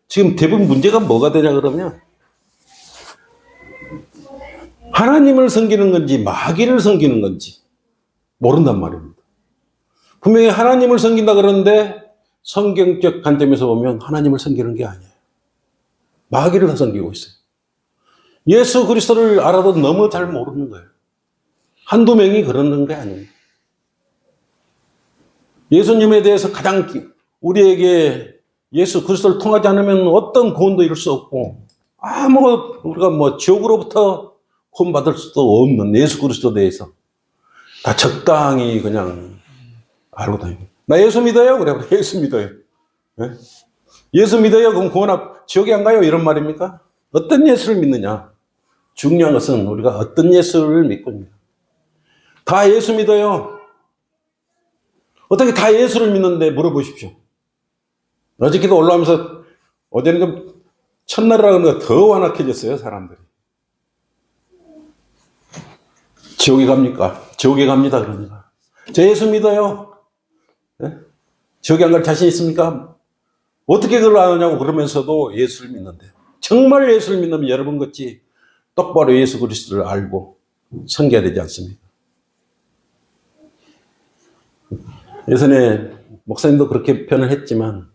지금 대부분 문제가 뭐가 되냐 그러면 하나님을 섬기는 건지 마귀를 섬기는 건지 모른단 말입니다. 분명히 하나님을 섬긴다 그러는데 성경적 관점에서 보면 하나님을 섬기는 게 아니에요. 마귀를 섬기고 있어요. 예수 그리스도를 알아도 너무 잘 모르는 거예요. 한두 명이 그러는 게 아닙니다. 예수님에 대해서 가장 우리에게 예수 그리스도를 통하지 않으면 어떤 구원도 이룰 수 없고 우리가 지옥으로부터 구원받을 수도 없는 예수 그리스도에 대해서 다 적당히 그냥 알고 다니고. 나 예수 믿어요? 그래, 예수 믿어요. 네? 예수 믿어요? 그럼 지옥에 안 가요? 이런 말입니까? 어떤 예수를 믿느냐? 중요한 것은 우리가 어떤 예수를 믿고 있느냐. 다 예수 믿어요. 어떻게 다 예수를 믿는데 물어보십시오. 어저께도 올라오면서 어제는 첫날이라는 거 더 완악해졌어요, 사람들이. 지옥에 갑니까? 지옥에 갑니다, 그러니까. 저 예수 믿어요. 네? 지옥에 안 갈 자신 있습니까? 어떻게 그걸 아느냐고 그러면서도 예수를 믿는데요. 정말 예수를 믿으면 여러분 같이 똑바로 예수 그리스도를 알고 섬겨야 되지 않습니까? 예전에 목사님도 그렇게 표현을 했지만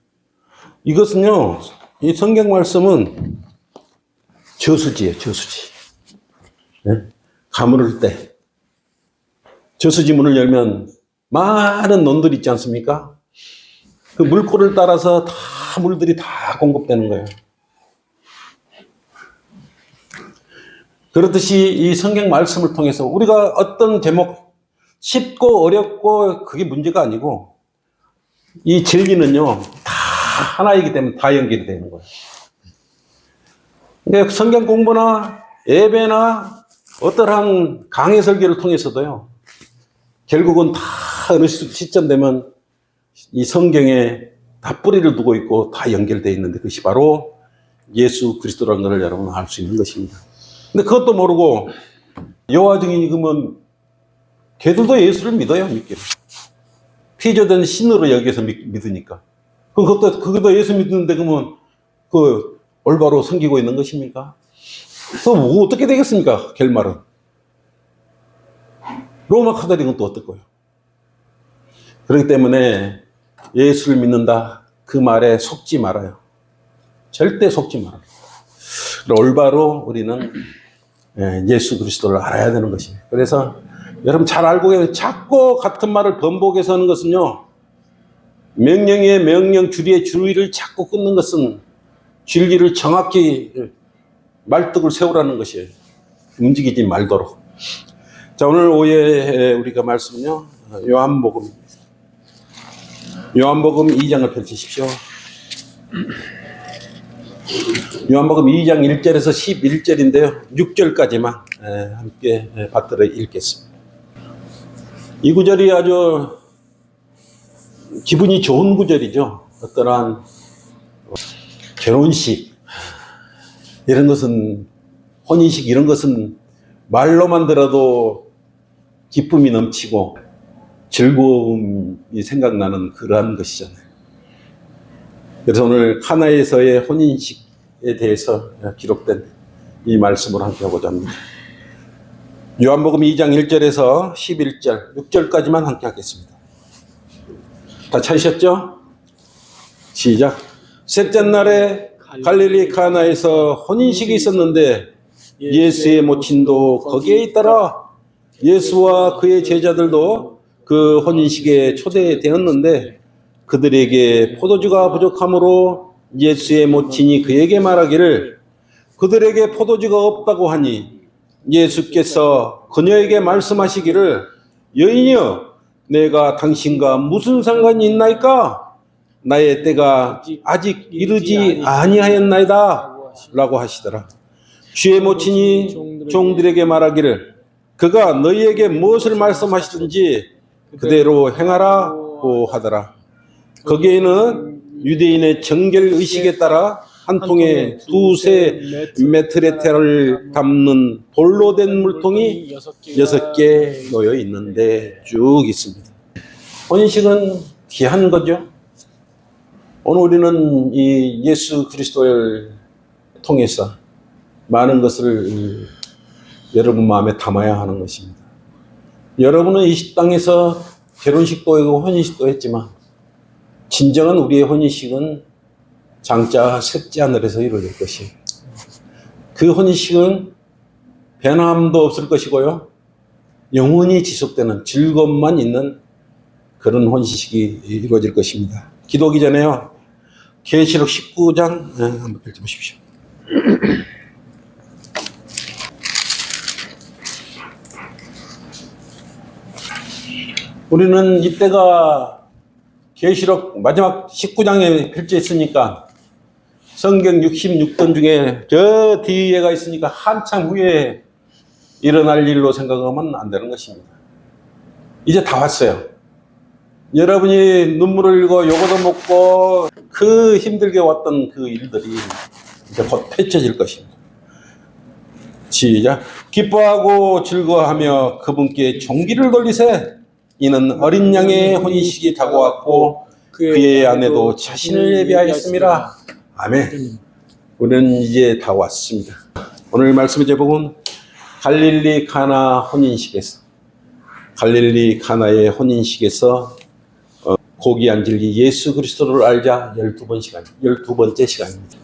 이것은요, 이 성경 말씀은 저수지예요, 저수지. 네? 가물을 때 저수지 문을 열면 많은 논들이 있지 않습니까? 그 물꼬를 따라서 물들이 다 공급되는 거예요. 그렇듯이 이 성경 말씀을 통해서 우리가 어떤 제목, 쉽고 어렵고 그게 문제가 아니고 이 진리는요, 다 하나이기 때문에 다 연결이 되는 거예요. 근데 성경 공부나 예배나 어떠한 강해 설교를 통해서도요, 결국은 다 어느 시점 되면 이 성경에 다 뿌리를 두고 있고 다 연결되어 있는데 그것이 바로 예수 그리스도라는 것을 여러분 알 수 있는 것입니다. 근데 그것도 모르고 여호와 증인이 그러면 걔들도 예수를 믿어요, 믿기를. 피조된 신으로 여기서 믿으니까. 그것도 예수 믿는데 그러면 올바로 섬기고 있는 것입니까? 뭐 어떻게 되겠습니까, 결말은? 로마 카톨릭은 또 어떨 거예요? 그렇기 때문에 예수를 믿는다, 그 말에 속지 말아요. 절대 속지 말아요. 올바로 우리는 예수 그리스도를 알아야 되는 것이에요. 그래서 여러분 잘 알고 계세요. 자꾸 같은 말을 번복해서 하는 것은요, 명령의 명령, 주리의 주리를 자꾸 끊는 것은 진리를 정확히 말뚝을 세우라는 것이에요. 움직이지 말도록. 자, 오늘 오후에 우리가 말씀은요, 요한복음 2장을 펼치십시오. 요한복음 2장 1절에서 11절인데요. 6절까지만 함께 받들어 읽겠습니다. 이 구절이 아주 기분이 좋은 구절이죠. 어떠한 결혼식, 이런 것은, 혼인식 이런 것은 말로만 들어도 기쁨이 넘치고 즐거움이 생각나는 그러한 것이잖아요. 그래서 오늘 카나에서의 혼인식에 대해서 기록된 이 말씀을 함께 하고자 합니다. 요한복음 2장 1절에서 11절, 6절까지만 함께 하겠습니다. 다 찾으셨죠? 시작. 셋째 날에 갈릴리 카나에서 혼인식이 있었는데 예수의 모친도 거기에 있더라. 예수와 그의 제자들도 그 혼인식에 초대되었는데 그들에게 포도주가 부족하므로 예수의 모친이 그에게 말하기를 그들에게 포도주가 없다고 하니 예수께서 그녀에게 말씀하시기를 여인이여, 내가 당신과 무슨 상관이 있나이까? 나의 때가 아직 이르지 아니하였나이다 라고 하시더라. 주의 모친이 종들에게 말하기를 그가 너희에게 무엇을 말씀하시든지 그대로 행하라고 하더라. 거기에는 유대인의 정결의식에 따라 한 통에 두세 메트레테를 담는 돌로 된 물통이 6개 놓여 있는데 쭉 있습니다. 혼인식은 귀한 거죠. 오늘 우리는 이 예수 그리스도를 통해서 많은 것을 여러분 마음에 담아야 하는 것입니다. 여러분은 이 땅에서 결혼식도 하고 혼인식도 했지만 진정한 우리의 혼인식은 장차 셋째 하늘에서 이루어질 것이에요. 그 혼인식은 변함도 없을 것이고요. 영원히 지속되는 즐거움만 있는 그런 혼인식이 이루어질 것입니다. 기도하기 전에요. 계시록 19장 한번 읽어보십시오. 우리는 이때가 계시록 마지막 19장에 펼쳐 있으니까 성경 66권 중에 저 뒤에가 있으니까 한참 후에 일어날 일로 생각하면 안 되는 것입니다. 이제 다 왔어요. 여러분이 눈물을 흘리고 요거도 먹고 그 힘들게 왔던 그 일들이 이제 곧 펼쳐질 것입니다. 시작. 기뻐하고 즐거워하며 그분께 종기를 돌리세. 이는 어린 양의 혼인식이 다가왔고 그의 아내도 자신을 예비하였습니다. 아멘. 우리는 이제 다 왔습니다. 오늘 말씀의 제목은 갈릴리 가나 혼인식에서, 갈릴리 가나의 혼인식에서 고기 안 질기 예수 그리스도를 알자 12번째 시간입니다.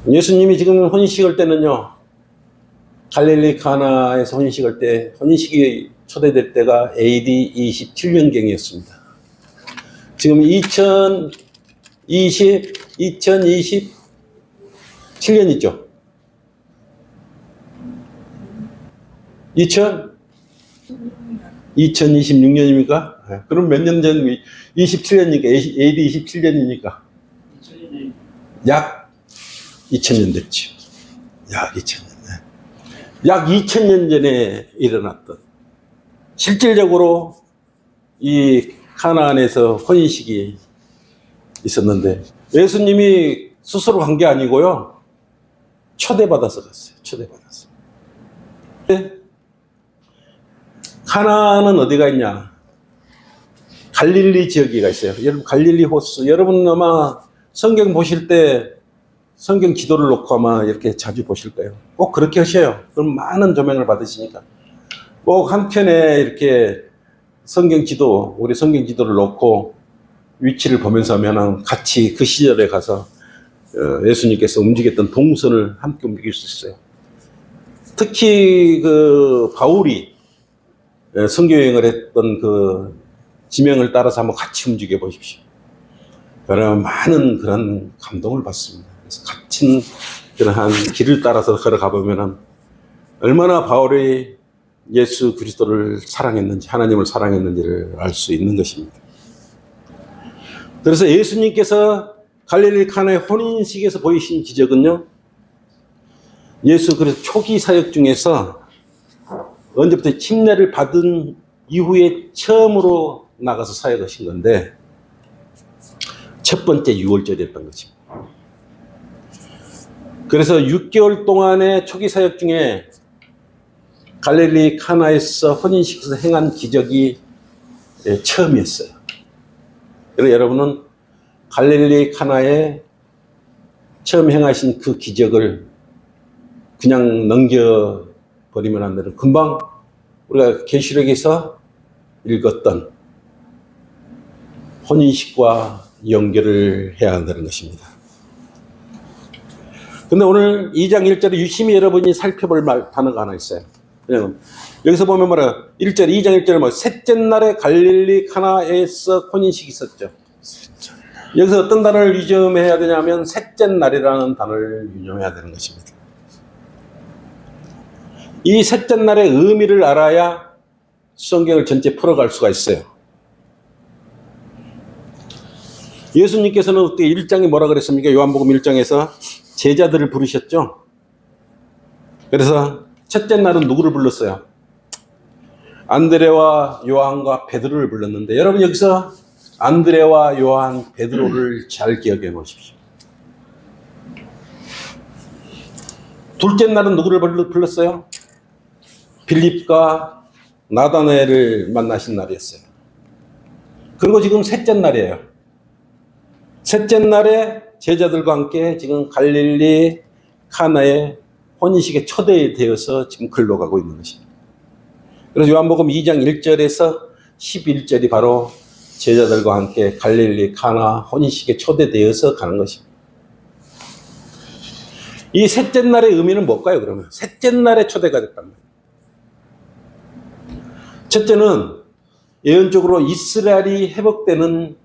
예수님이 지금 혼인식 할 때는요, 갈릴리 가나에서 혼인식 할 때, 혼인식이 초대될 때가 AD 27년경이었습니다. 지금 2027년이죠. 2026년입니까? 그럼 몇 년 전, 27년이니까, AD 27년이니까. 약 2000년 됐죠. 약 2000년. 약 2000년 전에 일어났던, 실질적으로 이 가나안에서 혼인식이 있었는데, 예수님이 스스로 간 게 아니고요. 초대받아서 갔어요. 초대받아서. 가나안은 어디가 있냐? 갈릴리 지역이가 있어요. 여러분, 갈릴리 호수. 여러분 아마 성경 보실 때 성경 지도를 놓고 아마 이렇게 자주 보실 거예요. 꼭 그렇게 하셔요. 그럼 많은 조명을 받으시니까. 꼭 한켠에 이렇게 성경 지도, 우리 성경 지도를 놓고 위치를 보면서 하면 같이 그 시절에 가서 예수님께서 움직였던 동선을 함께 움직일 수 있어요. 특히 그 바울이 선교여행을 했던 그 지명을 따라서 한번 같이 움직여 보십시오. 그러면 많은 그런 감동을 받습니다. 그래서 같은 그러한 길을 따라서 걸어가 보면 얼마나 바울이 예수 그리스도를 사랑했는지, 하나님을 사랑했는지를 알 수 있는 것입니다. 그래서 예수님께서 갈릴리 가나의 혼인식에서 보이신 기적은요, 예수 그리스도 초기 사역 중에서 언제부터 침례를 받은 이후에 처음으로 나가서 사역하신 건데, 첫 번째 유월절이었던 것입니다. 그래서 6개월 동안의 초기 사역 중에 갈릴리 가나에서 혼인식에서 행한 기적이 처음이었어요. 그래서 여러분은 갈릴리 가나에 처음 행하신 그 기적을 그냥 넘겨버리면 안 되는, 금방 우리가 계시록에서 읽었던 혼인식과 연결을 해야 한다는 것입니다. 근데 오늘 2장 1절에 유심히 여러분이 살펴볼 단어가 하나 있어요. 그냥 여기서 보면 뭐라, 1절, 2장 1절에 뭐, 셋째 날에 갈릴리 가나에서 혼인식이 있었죠. 여기서 어떤 단어를 유념해야 되냐면, 셋째 날이라는 단어를 유념해야 되는 것입니다. 이 셋째 날의 의미를 알아야 성경을 전체 풀어갈 수가 있어요. 예수님께서는 그때 1장에 뭐라 그랬습니까? 요한복음 1장에서 제자들을 부르셨죠. 그래서 첫째 날은 누구를 불렀어요? 안드레와 요한과 베드로를 불렀는데, 여러분 여기서 안드레와 요한, 베드로를 잘 기억해 놓으십시오. 둘째 날은 누구를 불렀어요? 빌립과 나다나엘을 만나신 날이었어요. 그리고 지금 셋째 날이에요. 셋째 날에 제자들과 함께 지금 갈릴리 카나의 혼인식에 초대되어서 지금 글로 가고 있는 것입니다. 그래서 요한복음 2장 1절에서 11절이 바로 제자들과 함께 갈릴리 카나 혼인식에 초대되어서 가는 것입니다. 이 셋째 날의 의미는 뭘까요, 그러면? 셋째 날에 초대가 됐단 말이에요. 첫째는 예언적으로 이스라엘이 회복되는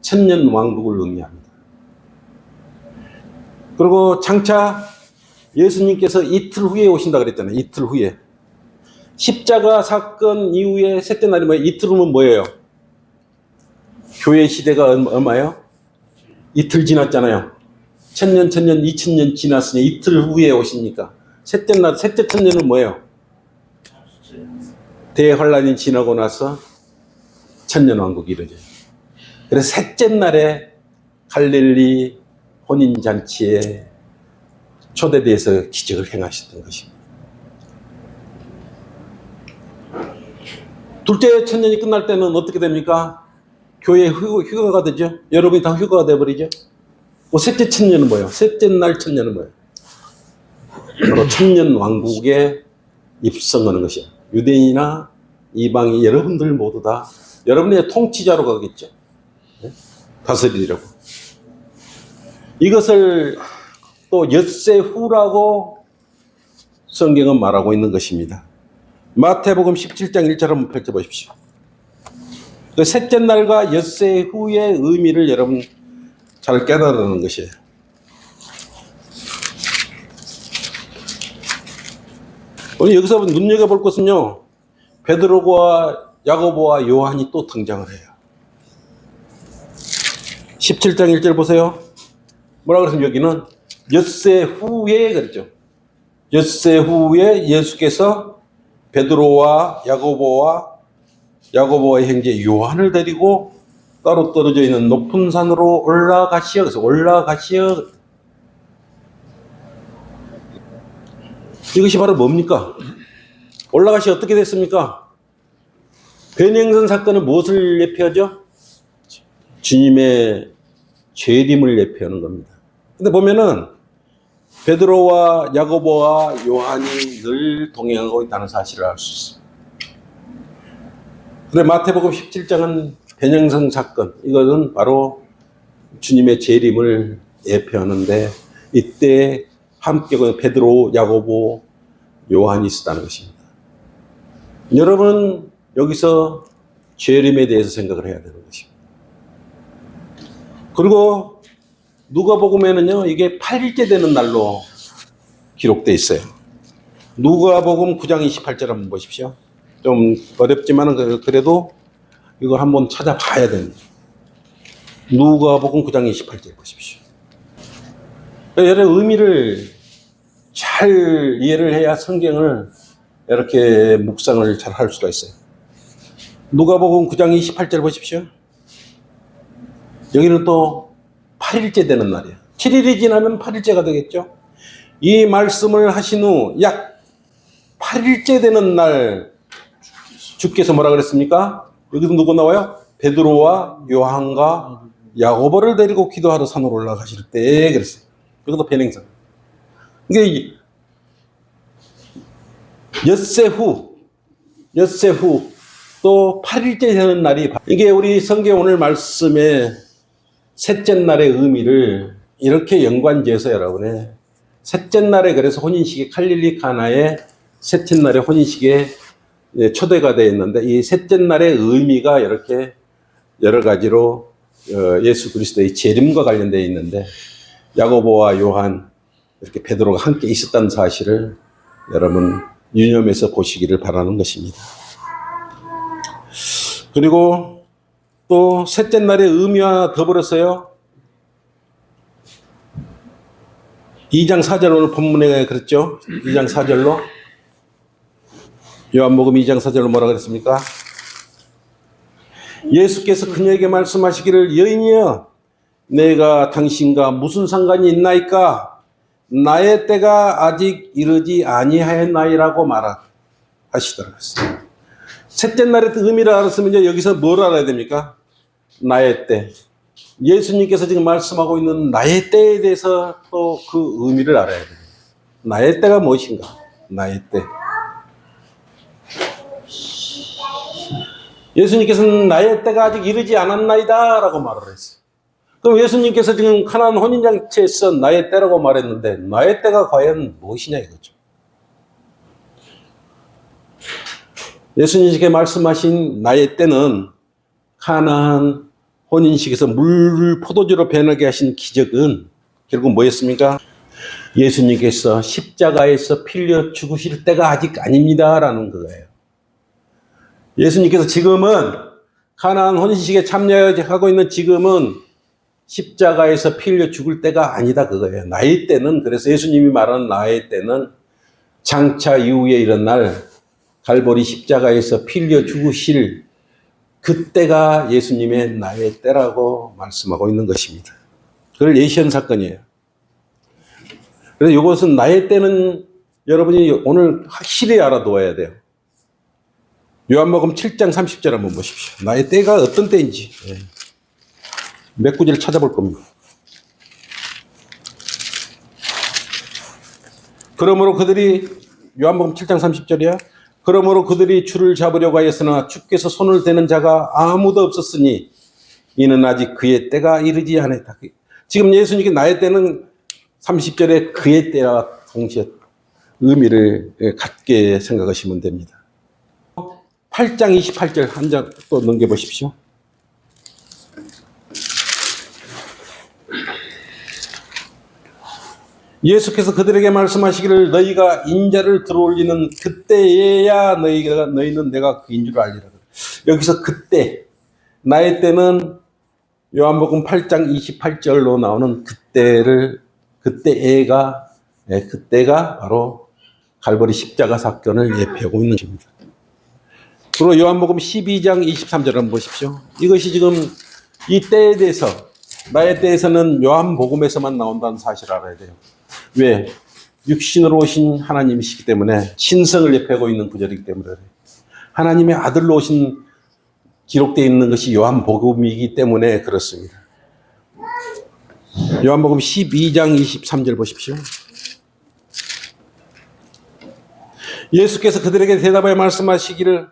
천년 왕국을 의미합니다. 그리고 장차 예수님께서 이틀 후에 오신다 그랬잖아요. 이틀 후에. 십자가 사건 이후에 셋째 날이 뭐예요? 이틀 후면 뭐예요? 교회 시대가 얼마예요? 이틀 지났잖아요. 천년, 2000년 지났으니 이틀 후에 오시니까. 셋째 날, 셋째 천년은 뭐예요? 대환란이 지나고 나서 천년왕국이 이루어져요. 그래서 셋째 날에 갈릴리 혼인잔치에 초대돼서 기적을 행하셨던 것입니다. 둘째 천년이 끝날 때는 어떻게 됩니까? 교회 휴가가 되죠. 여러분이 다 휴가가 돼버리죠. 셋째 천년은 뭐예요? 셋째 날 천년은 뭐예요? 바로 천년왕국에 입성하는 것이에요. 유대인이나 이방인 여러분들 모두 다 여러분의 통치자로 가겠죠. 다스리려고. 이것을 또 엿새 후라고 성경은 말하고 있는 것입니다. 마태복음 17장 1절 한번 펼쳐보십시오. 그 셋째 날과 엿새 후의 의미를 여러분 잘 깨달으는 것이에요. 오늘 여기서 눈여겨볼 것은요, 베드로와 야고보와 요한이 또 등장을 해요. 17장 1절 보세요. 뭐라 그랬습니까? 여기는 엿새 후에 그랬죠. 엿새 후에 예수께서 베드로와 야고보의 형제 요한을 데리고 따로 떨어져 있는 높은 산으로 올라가시어. 그래서 올라가시어. 이것이 바로 뭡니까? 올라가시 어떻게 됐습니까? 변행선 사건은 무엇을 예표하죠? 주님의 죄림을 예표하는 겁니다. 근데 보면은 베드로와 야고보와 요한이 늘 동행하고 있다는 사실을 알 수 있습니다. 근데 마태복음 17장은 변형성 사건, 이것은 바로 주님의 재림을 예표하는데 이때 함께 베드로, 야고보, 요한이 있었다는 것입니다. 여러분 여기서 재림에 대해서 생각을 해야 되는 것입니다. 그리고 누가복음에는요, 이게 8일째 되는 날로 기록되어 있어요. 누가복음 9장 28절 한번 보십시오. 좀 어렵지만 그래도 이거 한번 찾아봐야 됩니다. 누가복음 9장 28절 보십시오. 여러 의미를 잘 이해를 해야 성경을 이렇게 묵상을 잘 할 수가 있어요. 누가복음 9장 28절 보십시오. 여기는 또 8일째 되는 날이에요. 7일이 지나면 8일째가 되겠죠. 이 말씀을 하신 후 약 8일째 되는 날 주께서 뭐라 그랬습니까? 여기도 누구 나와요? 베드로와 요한과 야고보를 데리고 기도하러 산으로 올라가실 때 그랬어요. 이것도 변행선. 이게 엿새 후 또 8일째 되는 날이, 이게 우리 성경 오늘 말씀의 셋째 날의 의미를 이렇게 연관지어서 여러분의 셋째 날에, 그래서 혼인식이 갈릴리 카나의 셋째 날의 혼인식에 초대가 되어 있는데, 이 셋째 날의 의미가 이렇게 여러 가지로 예수 그리스도의 재림과 관련되어 있는데, 야고보와 요한, 이렇게 베드로가 함께 있었다는 사실을 여러분 유념해서 보시기를 바라는 것입니다. 그리고 또 셋째 날의 의미와 더불어서요, 2장 4절 오늘 본문에 그랬죠. 2장 4절로 요한복음 2장 4절로 뭐라 그랬습니까? 예수께서 그녀에게 말씀하시기를, 여인이여 내가 당신과 무슨 상관이 있나이까? 나의 때가 아직 이르지 아니하였나이라고 말하시더라고요. 셋째 날의 의미를 알았으면 여기서 뭘 알아야 됩니까? 나의 때. 예수님께서 지금 말씀하고 있는 나의 때에 대해서 또 그 의미를 알아야 돼요. 나의 때가 무엇인가? 나의 때. 예수님께서는 나의 때가 아직 이르지 않았나이다 라고 말을 했어요. 그럼 예수님께서 지금 가나안 혼인잔치에서 나의 때라고 말했는데 나의 때가 과연 무엇이냐 이거죠. 예수님께 말씀하신 나의 때는 가나안 혼인식에서 물 포도주로 변하게 하신 기적은 결국 뭐였습니까? 예수님께서 십자가에서 필려 죽으실 때가 아직 아닙니다라는 거예요. 예수님께서 지금은 가나안 혼인식에 참여하고 있는 지금은 십자가에서 필려 죽을 때가 아니다 그거예요. 나의 때는, 그래서 예수님이 말하는 나의 때는 장차 이후에 일어날 갈보리 십자가에서 필려 죽으실 그때가 예수님의 나의 때라고 말씀하고 있는 것입니다. 그걸 예시한 사건이에요. 그래서 이것은 나의 때는 여러분이 오늘 확실히 알아두어야 돼요. 요한복음 7장 30절 한번 보십시오. 나의 때가 어떤 때인지 몇 구절 찾아볼 겁니다. 그러므로 그들이, 요한복음 7장 30절이야. 그러므로 그들이 주를 잡으려고 하였으나 주께서 손을 대는 자가 아무도 없었으니 이는 아직 그의 때가 이르지 않았다. 지금 예수님께 나의 때는 30절에 그의 때와 동시에 의미를 갖게 생각하시면 됩니다. 8장 28절 한 장 또 넘겨보십시오. 예수께서 그들에게 말씀하시기를 너희가 인자를 들어올리는 그때에야 너희는 내가 그인 줄 알리라. 여기서 그때, 나의 때는 요한복음 8장 28절로 나오는 그때가 바로 갈보리 십자가 사건을 예표하고 있는 것입니다. 그리고 요한복음 12장 23절 한번 보십시오. 이것이 지금 이 때에 대해서, 나의 때에서는 요한복음에서만 나온다는 사실을 알아야 돼요. 왜? 육신으로 오신 하나님이시기 때문에, 신성을 예표하고 있는 구절이기 때문에 그래요. 하나님의 아들로 오신 기록되어 있는 것이 요한복음이기 때문에 그렇습니다. 요한복음 12장 23절 보십시오. 예수께서 그들에게 대답하여 말씀하시기를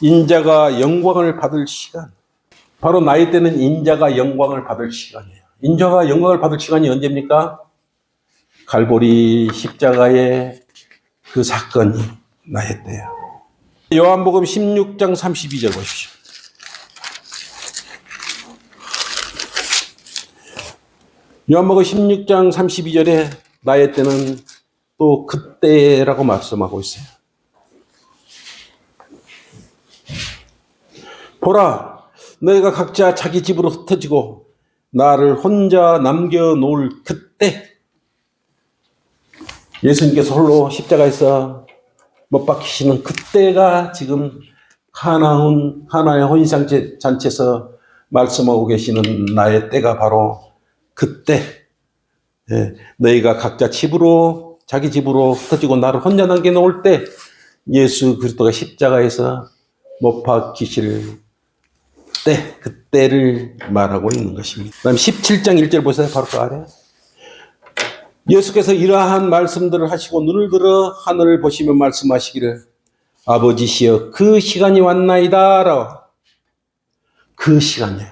인자가 영광을 받을 시간, 바로 나의 때는 인자가 영광을 받을 시간이에요. 인자가 영광을 받을 시간이 언제입니까? 갈보리 십자가의 그 사건이 나의 때예요. 요한복음 16장 32절 보십시오. 요한복음 16장 32절에 나의 때는 또 그때라고 말씀하고 있어요. 보라, 너희가 각자 자기 집으로 흩어지고 나를 혼자 남겨놓을 그때, 예수님께서 홀로 십자가에서 못 박히시는 그때가 지금 가나의 혼인잔치에서 말씀하고 계시는 나의 때가 바로 그때. 너희가 각자 자기 집으로 흩어지고 나를 혼자 남겨놓을 때 예수 그리스도가 십자가에서 못 박히실 때, 그때를 말하고 있는 것입니다. 그 다음 17장 1절 보세요. 바로 그 아래. 예수께서 이러한 말씀들을 하시고 눈을 들어 하늘을 보시며 말씀하시기를 아버지시여 그 시간이 왔나이다 라고. 그 시간이에요.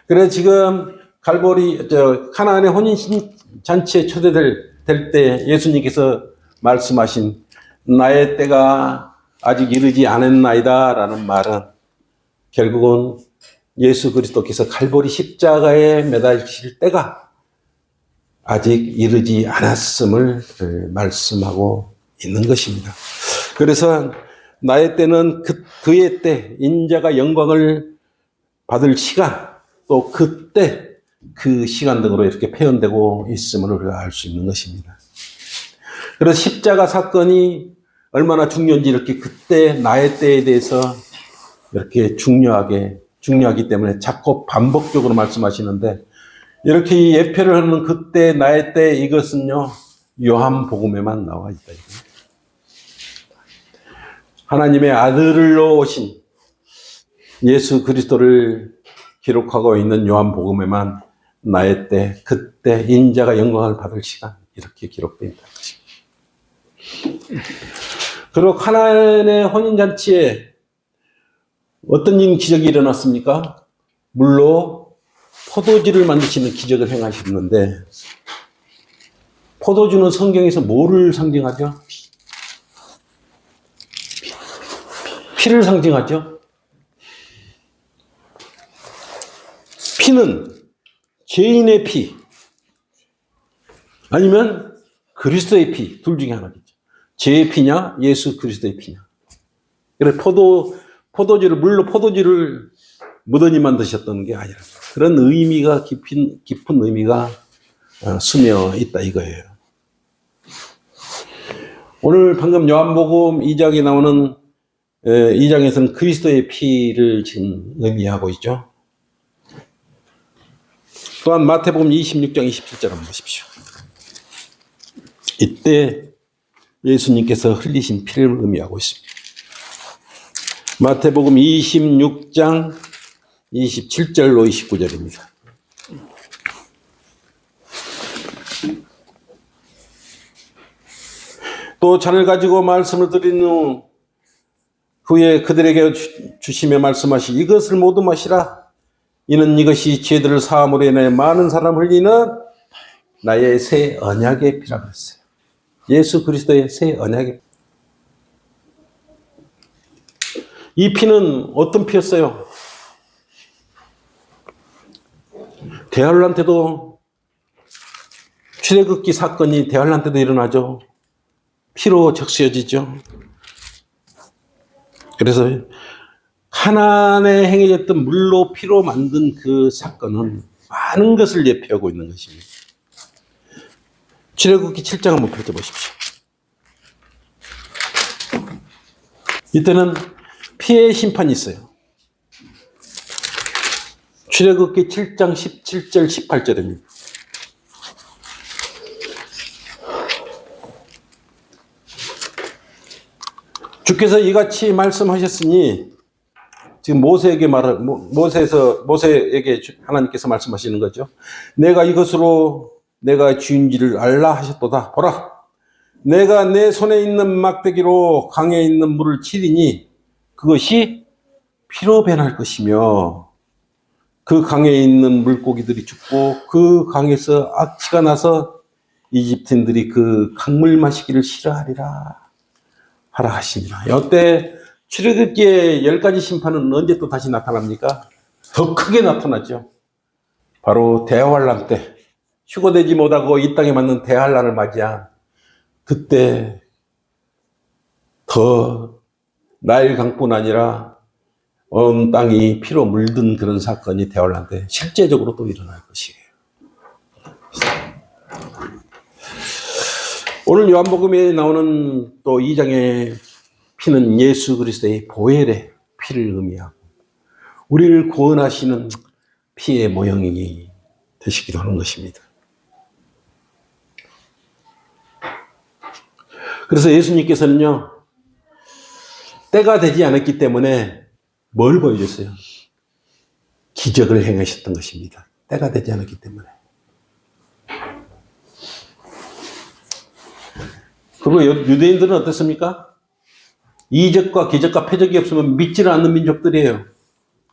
그래서 지금 가나안의 혼인잔치에 초대될 때 예수님께서 말씀하신 나의 때가 아직 이르지 않았나이다 라는 말은 결국은 예수 그리스도께서 갈보리 십자가에 매달리실 때가 아직 이르지 않았음을 말씀하고 있는 것입니다. 그래서 나의 때는 그의 때, 인자가 영광을 받을 시간, 또 그때 그 시간 등으로 이렇게 표현되고 있음을 우리가 알 수 있는 것입니다. 그래서 십자가 사건이 얼마나 중요한지 이렇게 그때 나의 때에 대해서 이렇게 중요하기 때문에 자꾸 반복적으로 말씀하시는데, 이렇게 이 예표를 하는 그때 나의 때, 이것은요 요한복음에만 나와 있다. 하나님의 아들로 오신 예수 그리스도를 기록하고 있는 요한복음에만 나의 때, 그때 인자가 영광을 받을 시간 이렇게 기록되어 있다는 것입니다. 그리고 가나안의 혼인잔치에 어떤 기적이 일어났습니까? 물로 포도주를 만드시는 기적을 행하셨는데, 포도주는 성경에서 뭐를 상징하죠? 피를 상징하죠. 피는 죄인의 피 아니면 그리스도의 피, 둘 중에 하나겠죠. 죄의 피냐 예수 그리스도의 피냐. 그래 포도주를 물로 포도주를 묻어니 만드셨던 게 아니라 그런 의미가 깊은 의미가 스며 있다 이거예요. 오늘 방금 요한복음 2장에 나오는 2장에서는 그리스도의 피를 지금 의미하고 있죠. 또한 마태복음 26장 27절 한번 보십시오. 이때 예수님께서 흘리신 피를 의미하고 있습니다. 마태복음 26장 27절로 29절입니다. 또 잔을 가지고 말씀을 드린 후에 그들에게 주시며 말씀하시 이것을 모두 마시라. 이는 이것이 죄들을 사함으로 인해 많은 사람을 흘리는 나의 새 언약의 피라 그랬어요. 예수 그리스도의 새 언약의 피. 이 피는 어떤 피였어요? 대환란 때도 출애굽기 사건이 대환란 때도 일어나죠. 피로 적셔지죠. 그래서 가나안에 행해졌던 물로 피로 만든 그 사건은 많은 것을 예표하고 있는 것입니다. 출애굽기 7장 한번 펼쳐보십시오. 이때는 피의 심판이 있어요. 출애굽기 7장 17절 18절입니다. 주께서 이같이 말씀하셨으니 지금 모세에게 하나님께서 말씀하시는 거죠. 내가 이것으로 내가 주인지를 알라 하셨도다. 보라, 내가 내 손에 있는 막대기로 강에 있는 물을 치리니 그것이 피로 변할 것이며 그 강에 있는 물고기들이 죽고 그 강에서 악취가 나서 이집트인들이 그 강물 마시기를 싫어하리라 하라 하시니라. 이때 출애굽기의 10가지 심판은 언제 또 다시 나타납니까? 더 크게 나타나죠. 바로 대환란 때 휴거되지 못하고 이 땅에 맞는 대환란을 맞이한 그때 더 나일 강뿐 아니라 온 땅이 피로 물든 그런 사건이 대환란 때 실제적으로 또 일어날 것이에요. 오늘 요한복음에 나오는 또 2장의 피는 예수 그리스도의 보혈의 피를 의미하고 우리를 구원하시는 피의 모형이 되시기도 하는 것입니다. 그래서 예수님께서는요, 때가 되지 않았기 때문에 뭘 보여줬어요? 기적을 행하셨던 것입니다. 때가 되지 않았기 때문에. 그리고 유대인들은 어떻습니까? 이적과 기적과 표적이 없으면 믿지를 않는 민족들이에요.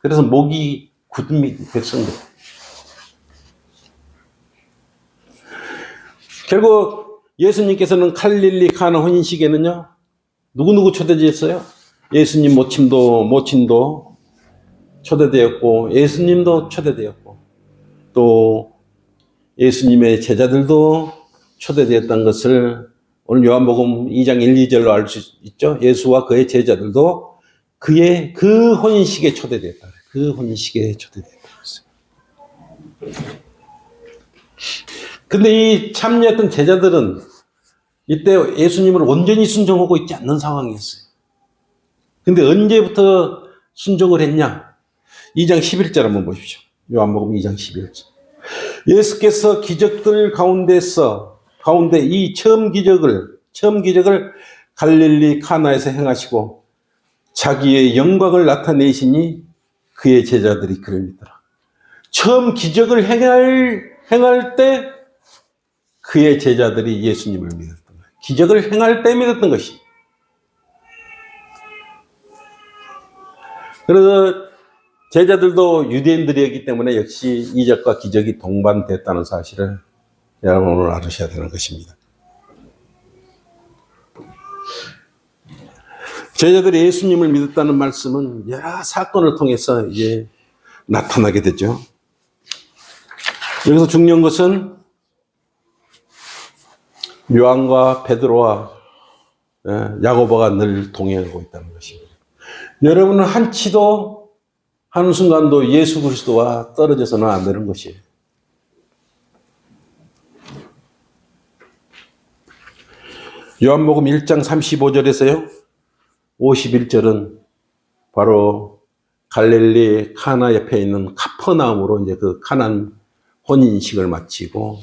그래서 목이 굳은 백성들. 결국 예수님께서는 갈릴리 가나 혼인식에는요, 누구 초대되었어요? 예수님 모친도 초대되었고, 예수님도 초대되었고, 또 예수님의 제자들도 초대되었다는 것을 오늘 요한복음 2장 1, 2절로 알 수 있죠. 예수와 그의 제자들도 그 혼인식에 초대되었다. 그 혼인식에 초대되었다고 했어요. 근데 이 참여했던 제자들은 이때 예수님을 온전히 순종하고 있지 않는 상황이었어요. 근데 언제부터 순종을 했냐? 2장 11절 한번 보십시오. 요한복음 2장 11절. 예수께서 기적들 가운데 이 처음 기적을 갈릴리 카나에서 행하시고 자기의 영광을 나타내시니 그의 제자들이 그를 믿더라. 처음 기적을 행할 때 그의 제자들이 예수님을 믿었던 거예요. 기적을 행할 때 믿었던 것이. 그래서 제자들도 유대인들이었기 때문에 역시 이적과 기적이 동반됐다는 사실을 여러분 오늘 알으셔야 되는 것입니다. 제자들이 예수님을 믿었다는 말씀은 여러 사건을 통해서 이제 나타나게 되죠. 여기서 중요한 것은 요한과 베드로와 야고보가 늘 동행하고 있다는 것입니다. 여러분은 한치도 한순간도 예수 그리스도와 떨어져서는 안 되는 것이에요. 요한복음 1장 35절에서요. 51절은 바로 갈릴리 카나 옆에 있는 카퍼나움으로 이제 그 카난 혼인식을 마치고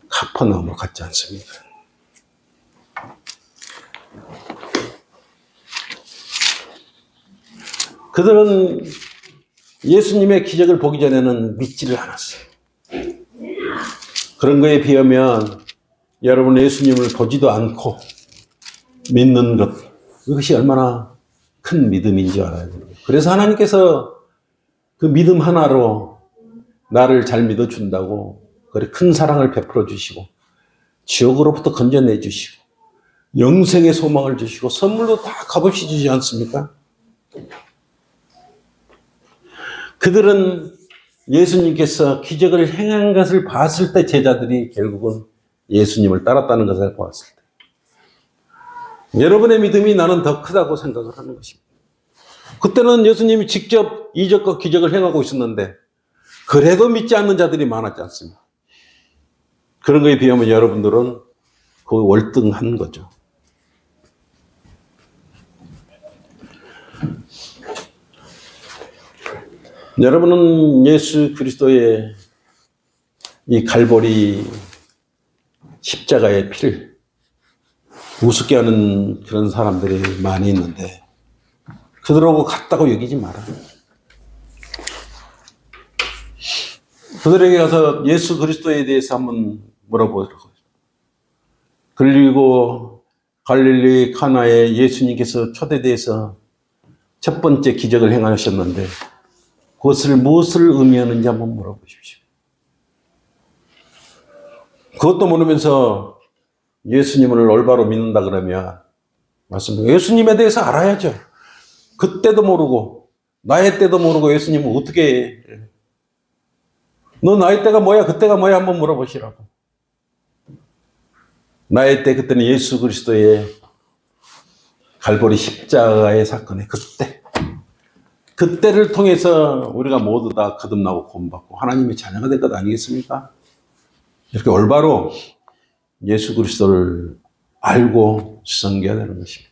카퍼나움으로 갔지 않습니까? 그들은 예수님의 기적을 보기 전에는 믿지를 않았어요. 그런 거에 비하면 여러분 예수님을 보지도 않고 믿는 것, 이것이 얼마나 큰 믿음인지 알아야 돼요. 그래서 하나님께서 그 믿음 하나로 나를 잘 믿어준다고 그래 큰 사랑을 베풀어 주시고 지옥으로부터 건져내 주시고 영생의 소망을 주시고 선물도 다 값없이 주지 않습니까? 그들은 예수님께서 기적을 행한 것을 봤을 때 제자들이 결국은 예수님을 따랐다는 것을 보았을 때 여러분의 믿음이 나는 더 크다고 생각을 하는 것입니다. 그때는 예수님이 직접 이적과 기적을 행하고 있었는데 그래도 믿지 않는 자들이 많았지 않습니까? 그런 거에 비하면 여러분들은 그 월등한 거죠. 여러분은 예수 그리스도의 이 갈보리 십자가의 피를 우습게 하는 그런 사람들이 많이 있는데 그들하고 같다고 여기지 마라. 그들에게 가서 예수 그리스도에 대해서 한번 물어보라고. 그리고 갈릴리 카나에 예수님께서 초대돼서 첫 번째 기적을 행하셨는데 그것을 무엇을 의미하는지 한번 물어보십시오. 그것도 모르면서 예수님을 올바로 믿는다 그러면 맞습니다. 예수님에 대해서 알아야죠. 그때도 모르고 나의 때도 모르고 예수님은 어떻게 해? 너 나의 때가 뭐야? 그때가 뭐야? 한번 물어보시라고. 나의 때 그때는 예수 그리스도의 갈보리 십자가의 사건의 그때를 통해서 우리가 모두 다 거듭나고 구원받고 하나님의 자녀가 될 것 아니겠습니까? 이렇게 올바로 예수 그리스도를 알고 섬겨야 되는 것입니다.